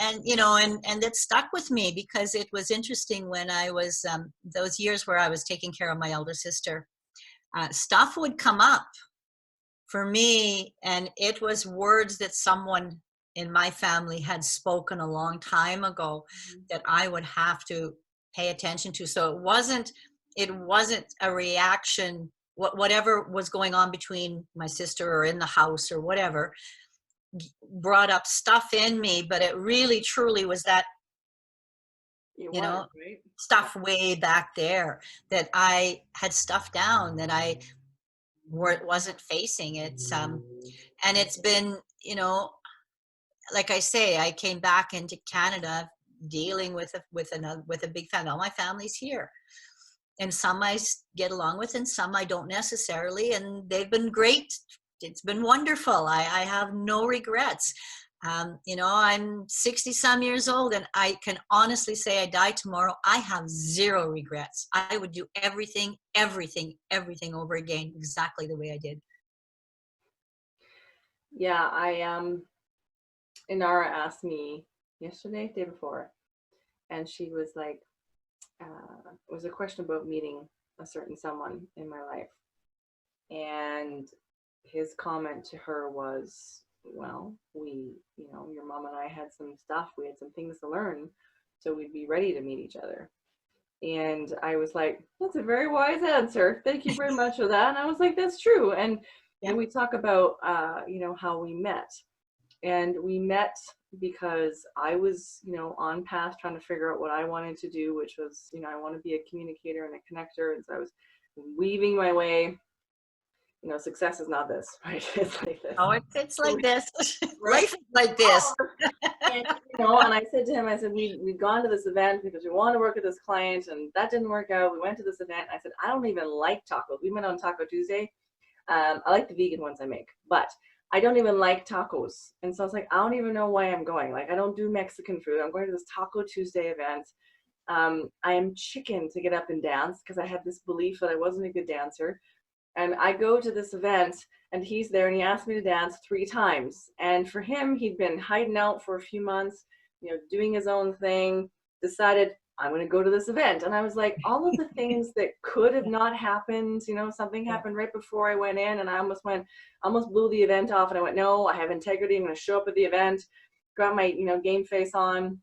Speaker 2: it stuck with me, because it was interesting when I was, those years where I was taking care of my elder sister, stuff would come up for me, and it was words that someone in my family had spoken a long time ago that I would have to pay attention to. So it wasn't a reaction, whatever was going on between my sister or in the house or whatever brought up stuff in me, but it really truly was that
Speaker 1: right?
Speaker 2: stuff way back there that I had stuffed down, that I wasn't facing. It's and it's been, like I say, I came back into Canada dealing with a big family. All my family's here, and some I get along with, and some I don't necessarily, and they've been great. It's been wonderful. I have no regrets. I'm 60 some years old, and I can honestly say, I die tomorrow, I have 0 regrets. I would do everything over again, exactly the way I did.
Speaker 1: Yeah, Inara asked me yesterday, day before, and she was like, it was a question about meeting a certain someone in my life. And his comment to her was, well, your mom and I had some stuff, we had some things to learn, so we'd be ready to meet each other. And I was like, that's a very wise answer. Thank you very much for that. And I was like, that's true. And we talk about, how we met. And we met because I was, on path trying to figure out what I wanted to do, which was, I want to be a communicator and a connector. And so I was weaving my way. Success is not this, right? It's like this.
Speaker 2: Oh, it's like this. Life is like this.
Speaker 1: And I said to him, I said, we'd gone to this event because we wanted to work with this client, and that didn't work out. We went to this event. I said, I don't even like tacos. We went on Taco Tuesday. I like the vegan ones I make, but I don't even like tacos. And so I was like, I don't even know why I'm going. Like, I don't do Mexican food. I'm going to this Taco Tuesday event. I am chicken to get up and dance, because I had this belief that I wasn't a good dancer. And I go to this event, and he's there, and he asked me to dance 3 times. And for him, he'd been hiding out for a few months, doing his own thing, decided, I'm going to go to this event. And I was like, all of the things that could have not happened, something happened right before I went in, and I almost blew the event off. And I went, no, I have integrity. I'm going to show up at the event, got my, game face on.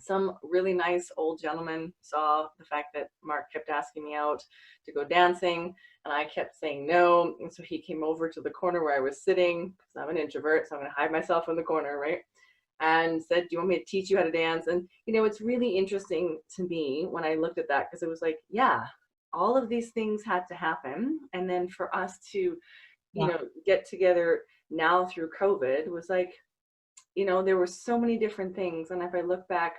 Speaker 1: Some really nice old gentleman saw the fact that Mark kept asking me out to go dancing, and I kept saying no. And so he came over to the corner where I was sitting, because I'm an introvert, so I'm going to hide myself in the corner, right? And said, do you want me to teach you how to dance? And, it's really interesting to me when I looked at that, because it was like, yeah, all of these things had to happen. And then for us to, get together now through COVID was like, there were so many different things. And if I look back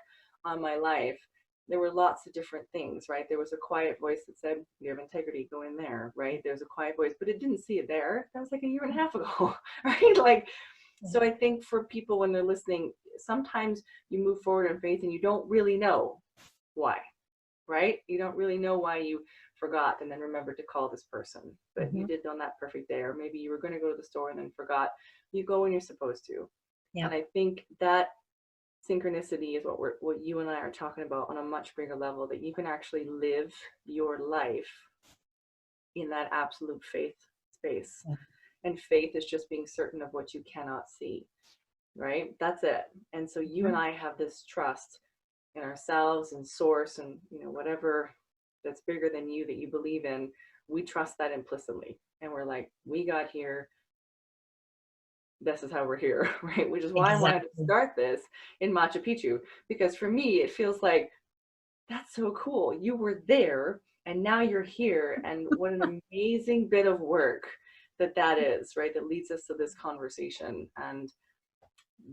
Speaker 1: on my life, there were lots of different things, right? There was a quiet voice that said, you have integrity, go in there, right? There's a quiet voice, but it didn't see it there. That was like a year and a half ago, right? Like, so I think for people when they're listening, sometimes you move forward in faith and you don't really know why. right? You don't really know why you forgot and then remembered to call this person, but you
Speaker 2: Mhm.
Speaker 1: did on that perfect day. Or maybe you were going to go to the store and then forgot. You go when you're supposed to.
Speaker 2: Yeah.
Speaker 1: And I think that synchronicity is what you and I are talking about on a much bigger level, that you can actually live your life in that absolute faith space.
Speaker 2: Yeah.
Speaker 1: And faith is just being certain of what you cannot see, right? That's it. And so you and I have this trust in ourselves and source and, you know, whatever that's bigger than you that you believe in. We trust that implicitly. And we're like, we got here. This is how we're here, right? Which is why I wanted to
Speaker 2: Exactly.
Speaker 1: start this in Machu Picchu, because for me, it feels like, that's so cool. You were there and now you're here. And what an amazing bit of work that is, right? That leads us to this conversation. And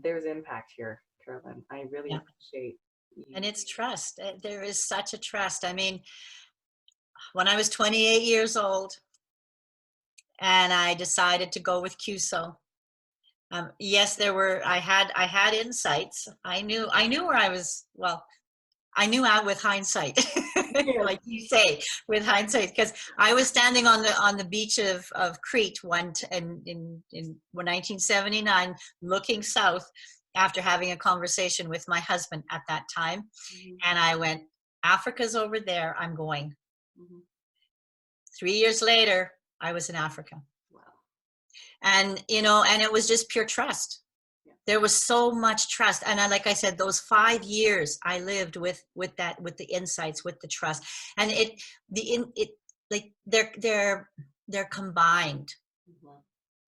Speaker 1: there's impact here, Carolynne. I really
Speaker 2: Yeah.
Speaker 1: appreciate you.
Speaker 2: And it's trust. There is such a trust. I mean, when I was 28 years old and I decided to go with QSO, yes, I had insights. I knew where I was. Well, I knew out with hindsight, like you say, with hindsight, because I was standing on the beach of Crete in 1979, looking south after having a conversation with my husband at that time, and I went, Africa's over there. I'm going. 3 years later, I was in Africa.
Speaker 1: Wow.
Speaker 2: And, and it was just pure trust.
Speaker 1: Yeah.
Speaker 2: There was so much trust. And like I said, those 5 years I lived with the insights, with the trust. And they're combined.
Speaker 1: Mm-hmm.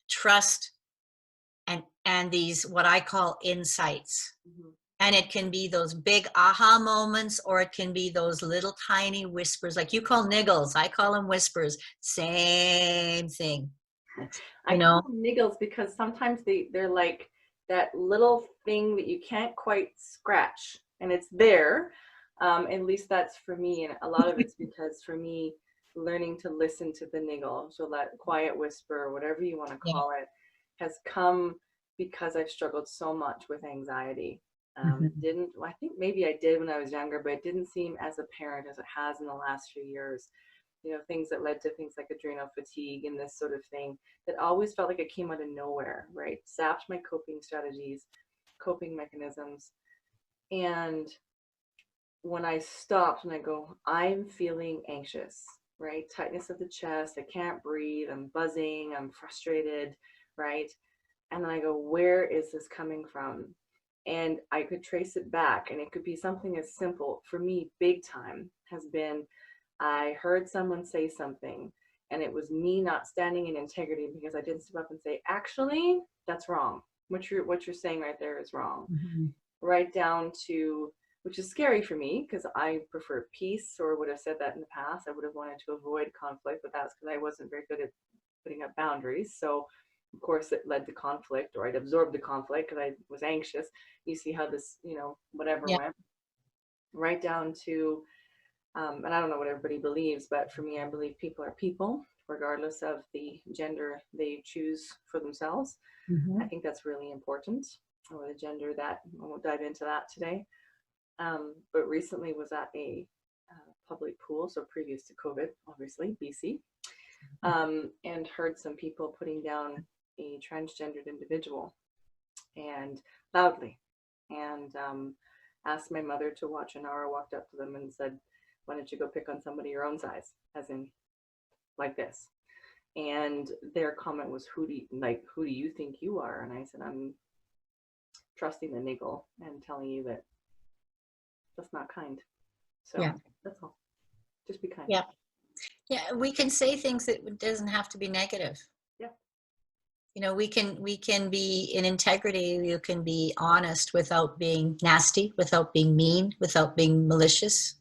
Speaker 2: Trust and these, what I call insights. Mm-hmm. And it can be those big aha moments, or it can be those little tiny whispers, like you call niggles. I call them whispers. Same thing.
Speaker 1: I call them niggles because sometimes they're like that little thing that you can't quite scratch, and it's there. At least that's for me, and a lot of it's because for me, learning to listen to the niggle, so that quiet whisper, whatever you want to call it, has come because I've struggled so much with anxiety. I think maybe I did when I was younger, but it didn't seem as apparent as it has in the last few years. You know, things that led to things like adrenal fatigue and this sort of thing that always felt like it came out of nowhere, right? Sapped my coping strategies, coping mechanisms. And when I stopped and I go, I'm feeling anxious, right? Tightness of the chest, I can't breathe, I'm buzzing, I'm frustrated, right? And then I go, where is this coming from? And I could trace it back, and it could be something as simple, for me, big time, has been I heard someone say something, and it was me not standing in integrity because I didn't step up and say, actually, that's wrong. What you're saying right there is wrong. Mm-hmm. Right down to, which is scary for me because I prefer peace, or would have said that in the past. I would have wanted to avoid conflict, but that's because I wasn't very good at putting up boundaries. So of course it led to conflict, or I'd absorbed the conflict because I was anxious. You see how this, whatever went. Right down to, and I don't know what everybody believes, but for me, I believe people are people, regardless of the gender they choose for themselves. Mm-hmm. I think that's really important, or the gender that, I won't dive into that today. But recently was at a public pool, so previous to COVID, obviously, BC, and heard some people putting down a transgendered individual, and loudly, and asked my mother to watch an hour, walked up to them and said, why don't you go pick on somebody your own size, as in like this? And their comment was, who do you think you are? And I said, I'm trusting the niggle and telling you that that's not kind. So that's all. Just be kind.
Speaker 2: Yeah, we can say things that doesn't have to be negative. We can be in integrity. You can be honest without being nasty, without being mean, without being malicious.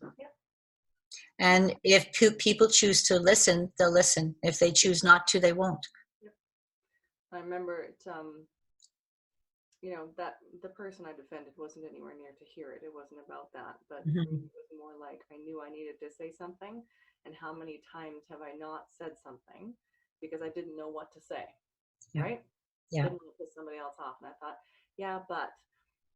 Speaker 2: And if people choose to listen, they'll listen. If they choose not to, they won't.
Speaker 1: I remember it, that the person I defended wasn't anywhere near to hear it. It wasn't about that, but for me, it was more like I knew I needed to say something, and how many times have I not said something because I didn't know what to say, right? Yeah. Didn't want to piss somebody else off, and I thought, but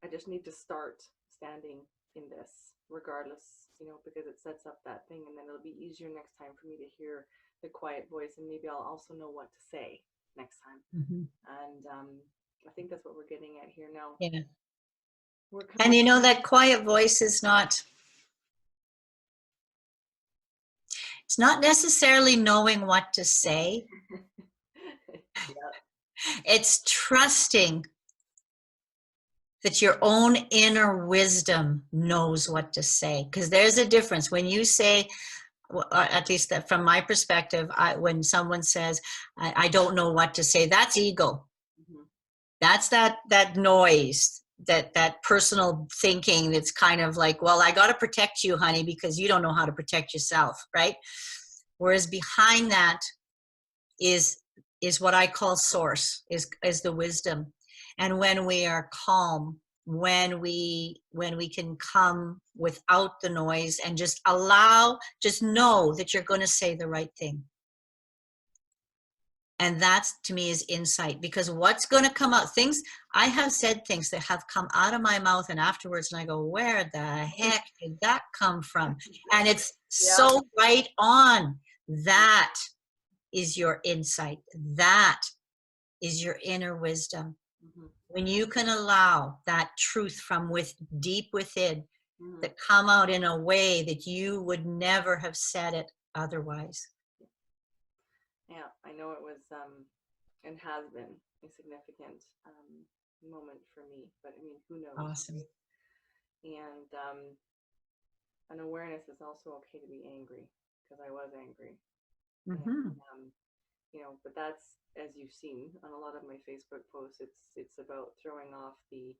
Speaker 1: I just need to start standing in this, regardless, you know, because it sets up that thing, and then it'll be easier next time for me to hear the quiet voice, and maybe I'll also know what to say next time. And I think that's what we're getting at here now.
Speaker 2: Yeah.
Speaker 1: And
Speaker 2: you know, that quiet voice is not, it's not necessarily knowing what to say. It's trusting that your own inner wisdom knows what to say. Because there's a difference when you say, at least that from my perspective, when someone says, I don't know what to say, that's ego. That's that noise, that personal thinking that's kind of like, well, I got to protect you, honey, because you don't know how to protect yourself, right? Whereas behind that is what I call source, is the wisdom. And when we are calm, when we can come without the noise and just know that you're going to say the right thing. And that to me is insight, because what's going to come out, I have said things that have come out of my mouth and afterwards, and I go, where the heck did that come from? And it's so right on. That is your insight. That is your inner wisdom. When you can allow that truth from deep within that come out in a way that you would never have said it otherwise.
Speaker 1: Yeah, I know it was and has been a significant moment for me, but I mean, who knows?
Speaker 2: Awesome.
Speaker 1: And an awareness is also okay to be angry, because I was angry. And, you know, but that's, as you've seen on a lot of my Facebook posts, it's about throwing off the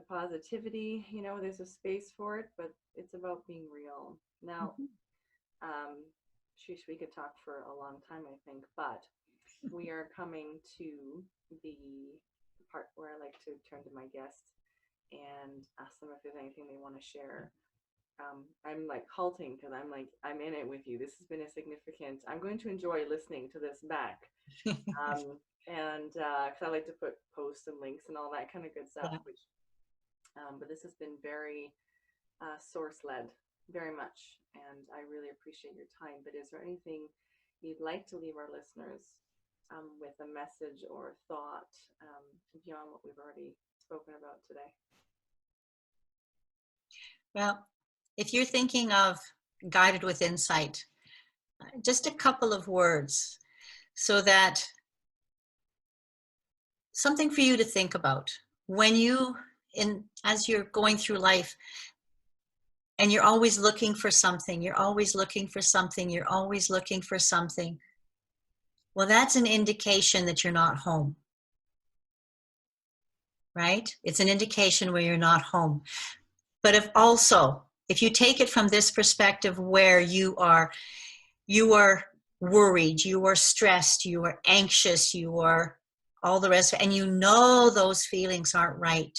Speaker 1: positivity. You know, there's a space for it, but it's about being real. Now, we could talk for a long time, I think, but we are coming to the part where I like to turn to my guests and ask them if there's anything they want to share. I'm like halting because I'm in it with you. This has been a significant, I'm going to enjoy listening to this back. And because I like to put posts and links and all that kind of good stuff, but this has been very source-led, very much, and I really appreciate your time. But is there anything you'd like to leave our listeners with, a message or thought beyond what we've already spoken about today?
Speaker 2: Well, if you're thinking of guided with insight, just a couple of words, so that something for you to think about when as you're going through life, and you're always looking for something, you're always looking for something, you're always looking for something. Well, that's an indication that you're not home, right? It's an indication where you're not home. But if you take it from this perspective, where you are worried, you are stressed, you are anxious, you are all the rest, and you know those feelings aren't right,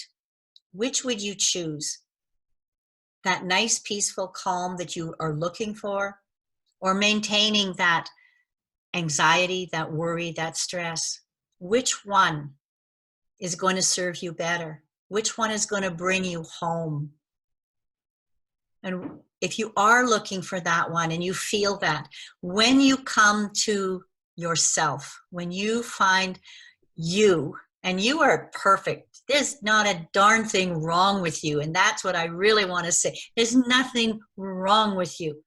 Speaker 2: which would you choose? That nice, peaceful calm that you are looking for, or maintaining that anxiety, that worry, that stress? Which one is going to serve you better? Which one is going to bring you home? And if you are looking for that one and you feel that, when you come to yourself, when you find you, and you are perfect, there's not a darn thing wrong with you. And that's what I really want to say. There's nothing wrong with you.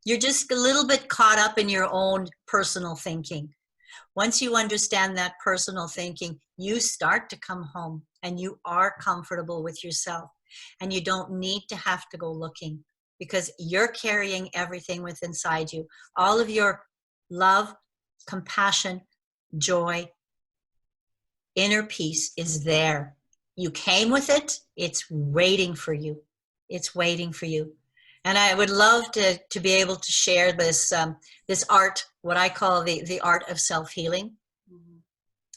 Speaker 2: You're just a little bit caught up in your own personal thinking. Once you understand that personal thinking, you start to come home and you are comfortable with yourself. And you don't need to have to go looking, because you're carrying everything within inside you. All of your love, compassion, joy, inner peace is there. You came with it. It's waiting for you. It's waiting for you. And I would love to be able to share this art, what I call the art of self-healing.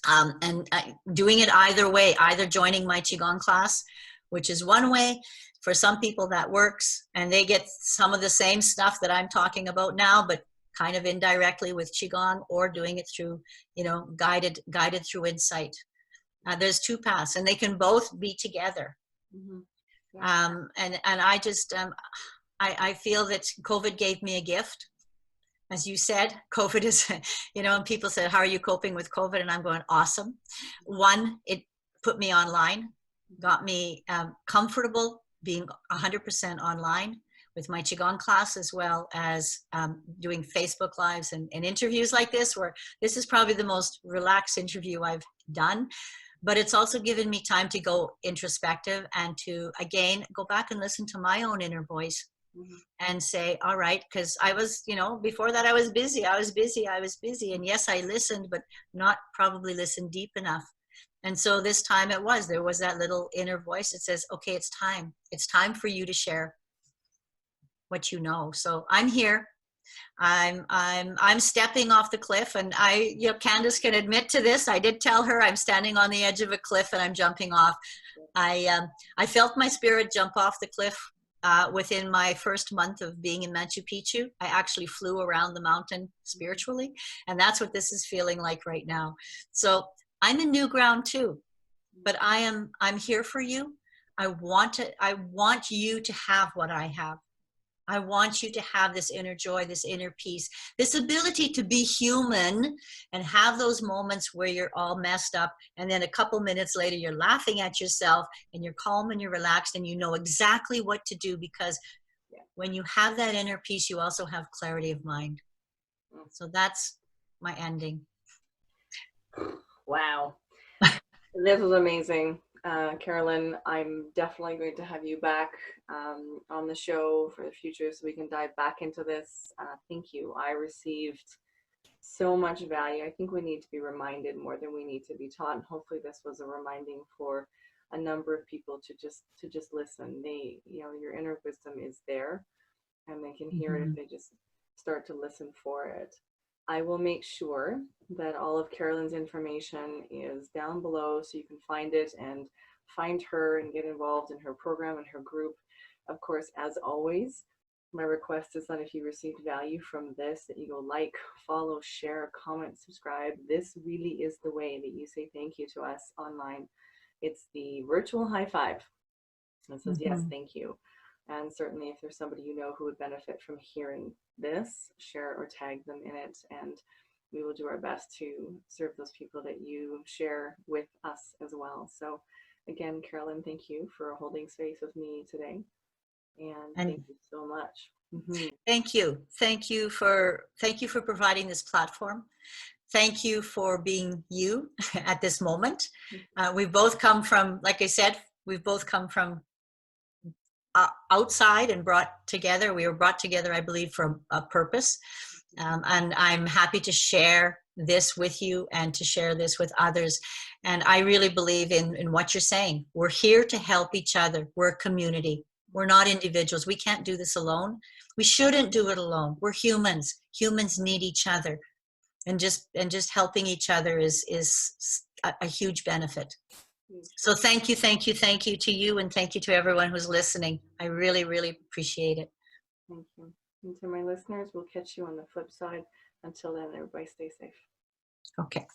Speaker 2: And doing it either way, either joining my Qigong class, which is one way. For some people that works, and they get some of the same stuff that I'm talking about now, but kind of indirectly with Qigong, or doing it through, guided through insight. There's two paths, and they can both be together. And I just, I feel that COVID gave me a gift. As you said, COVID is, and people said, how are you coping with COVID? And I'm going, awesome. One, it put me online, got me comfortable being 100% online with my Qigong class, as well as doing Facebook Lives and interviews like this, where this is probably the most relaxed interview I've done. But it's also given me time to go introspective and to, again, go back and listen to my own inner voice. And say, all right, because I was, before that I was busy. And yes, I listened, but not probably listened deep enough. And so this time there was that little inner voice that says, okay, it's time. It's time for you to share what you know. So I'm here. I'm stepping off the cliff, and Candice can admit to this. I did tell her I'm standing on the edge of a cliff and I'm jumping off. I felt my spirit jump off the cliff. Within my first month of being in Machu Picchu, I actually flew around the mountain spiritually, and that's what this is feeling like right now. So I'm in new ground too, but I'm here for you. I want you to have what I have. I want you to have this inner joy, this inner peace, this ability to be human and have those moments where you're all messed up. And then a couple minutes later, you're laughing at yourself and you're calm and you're relaxed and you know exactly what to do, because when you have that inner peace, you also have clarity of mind. So that's my ending.
Speaker 1: Wow. This was amazing. Carolynne, I'm definitely going to have you back on the show for the future so we can dive back into this. Thank you. I received so much value. I think we need to be reminded more than we need to be taught. And hopefully this was a reminding for a number of people to just listen. Your inner wisdom is there, and they can hear it if they just start to listen for it. I will make sure that all of Carolynne's information is down below so you can find it and find her and get involved in her program and her group. Of course, as always, my request is that if you received value from this, that you go like, follow, share, comment, subscribe. This really is the way that you say thank you to us online. It's the virtual high five that says, yes, thank you. And certainly if there's somebody you know who would benefit from hearing this, share or tag them in it. And we will do our best to serve those people that you share with us as well. So again, Carolynne, thank you for holding space with me today. And thank you so much.
Speaker 2: Thank you. Thank you for providing this platform. Thank you for being you at this moment. We've both come from, like I said, outside and brought together. We were brought together, I believe, for a purpose. And I'm happy to share this with you and to share this with others. And I really believe in what you're saying. We're here to help each other. We're a community. We're not individuals. We can't do this alone. We shouldn't do it alone. We're humans. Humans need each other. And just helping each other is a huge benefit. So thank you to you, and thank you to everyone who's listening. I really, really appreciate it.
Speaker 1: Thank you. And to my listeners, we'll catch you on the flip side. Until then, everybody stay safe.
Speaker 2: Okay.